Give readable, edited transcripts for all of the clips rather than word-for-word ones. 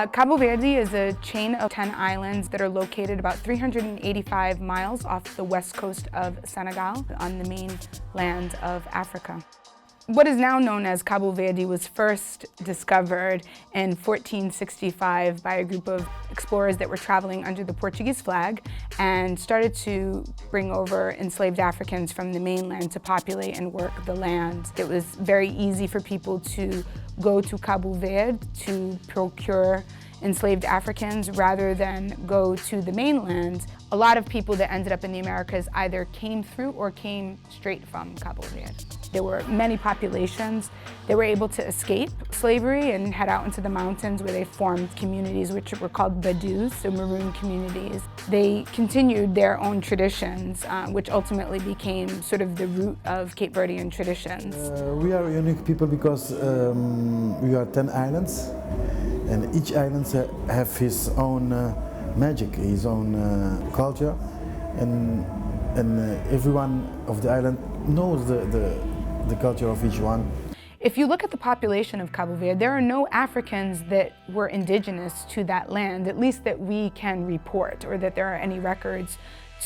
Cabo Verde is a chain of 10 islands that are located about 385 miles off the west coast of Senegal on the mainland of Africa. What is now known as Cabo Verde was first discovered in 1465 by a group of explorers that were traveling under the Portuguese flag and started to bring over enslaved Africans from the mainland to populate and work the land. It was very easy for people to go to Cabo Verde to procure enslaved Africans rather than go to the mainland. A lot of people that ended up in the Americas either came through or came straight from Cabo Verde. There were many populations that were able to escape slavery and head out into the mountains where they formed communities which were called badus, so maroon communities. They continued their own traditions, which ultimately became sort of the root of Cape Verdean traditions. We are unique people because we are 10 islands, and each island have his own magic, his own culture, and every one of the island knows the culture of each one. If you look at the population of Cabo Verde, there are no Africans that were indigenous to that land, at least that we can report, or that there are any records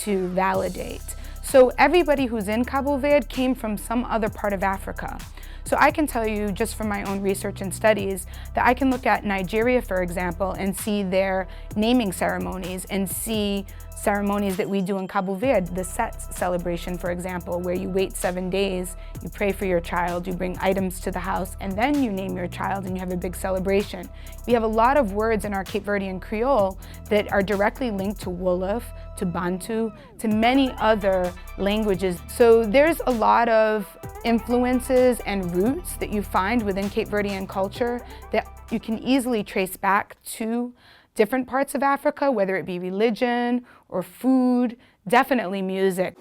to validate. So everybody who's in Cabo Verde came from some other part of Africa. So I can tell you, just from my own research and studies, that I can look at Nigeria, for example, and see their naming ceremonies and see ceremonies that we do in Cabo Verde, the Set celebration, for example, where you wait 7 days, you pray for your child, you bring items to the house, and then you name your child and you have a big celebration. We have a lot of words in our Cape Verdean Creole that are directly linked to Wolof, to Bantu, to many other languages. So there's a lot of influences and roots that you find within Cape Verdean culture that you can easily trace back to different parts of Africa, whether it be religion or food, definitely music.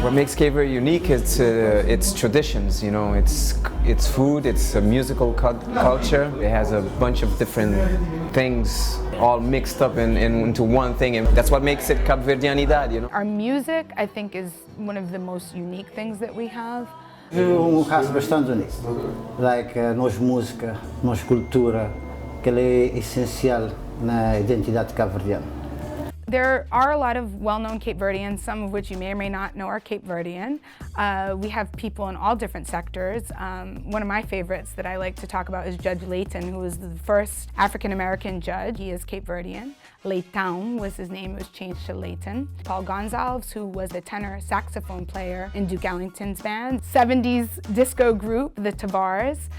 What makes Cape Verde unique is its traditions. You know, it's food, it's a musical culture. It has a bunch of different things all mixed up into one thing, and that's what makes it Cape Verdeanidad, you know. Our music, I think, is one of the most unique things that we have. Caso bastante único, like nós música, nós cultura, que é essencial na identidade cabo-verdiana. There are a lot of well-known Cape Verdeans, some of which you may or may not know are Cape Verdean. We have people in all different sectors. One of my favorites that I like to talk about is Judge Layton, who was the first African-American judge. He is Cape Verdean. Layton was his name, it was changed to Layton. Paul Gonsalves, who was the tenor saxophone player in Duke Ellington's band. 70s disco group, the Tavares,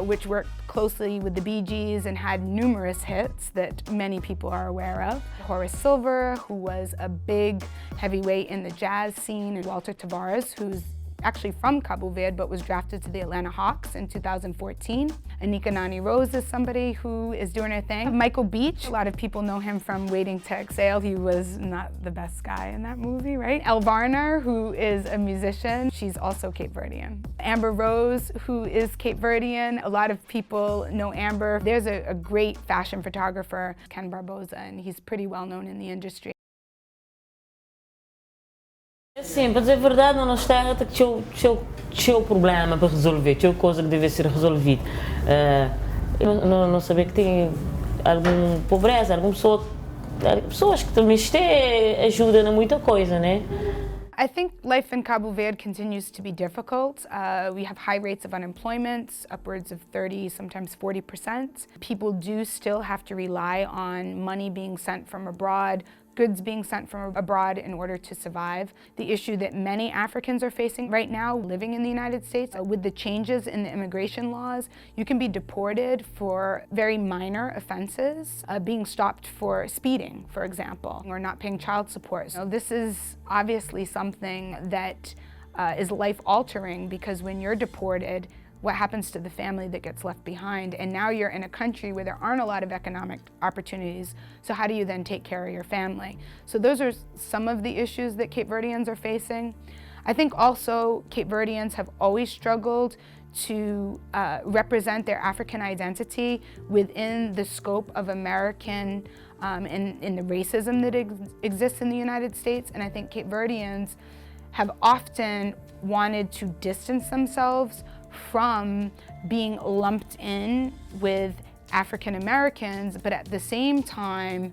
which worked closely with the Bee Gees and had numerous hits that many people are aware of. Horace Silver, who was a big heavyweight in the jazz scene, and Walter Tavares, who's actually from Cabo Verde but was drafted to the Atlanta Hawks in 2014. Anika Nani Rose is somebody who is doing her thing. Michael Beach, a lot of people know him from Waiting to Exhale. He was not the best guy in that movie, right? Elle Varner, who is a musician, she's also Cape Verdean. Amber Rose, who is Cape Verdean. A lot of people know Amber. There's a great fashion photographer, Ken Barbosa, and he's pretty well known in the industry. Sim, para dizer a verdade, na nossa terra tinha problema para resolver, tinha coisa que deve ser resolvida. Não sabia que tem alguma pobreza, alguma pessoas que também ajudam em muita coisa, né? I think life in Cabo Verde continues to be difficult. We have high rates of unemployment, upwards of 30, sometimes 40%. People do still have to rely on money being sent from abroad, goods being sent from abroad in order to survive. The issue that many Africans are facing right now living in the United States, with the changes in the immigration laws, you can be deported for very minor offenses, being stopped for speeding, for example, or not paying child support. So this is obviously something that is life-altering, because when you're deported, what happens to the family that gets left behind? And now you're in a country where there aren't a lot of economic opportunities, so how do you then take care of your family? So those are some of the issues that Cape Verdeans are facing. I think also Cape Verdeans have always struggled to represent their African identity within the scope of American in the racism that exists in the United States. And I think Cape Verdeans have often wanted to distance themselves from being lumped in with African Americans, but at the same time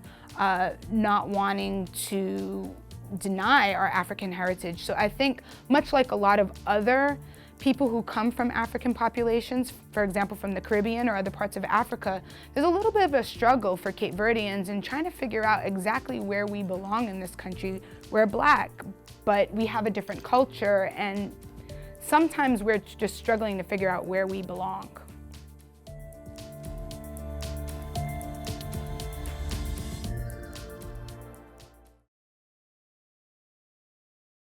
not wanting to deny our African heritage. So I think much like a lot of other people who come from African populations, for example from the Caribbean or other parts of Africa, there's a little bit of a struggle for Cape Verdeans in trying to figure out exactly where we belong in this country. We're Black, but we have a different culture, and sometimes we're just struggling to figure out where we belong.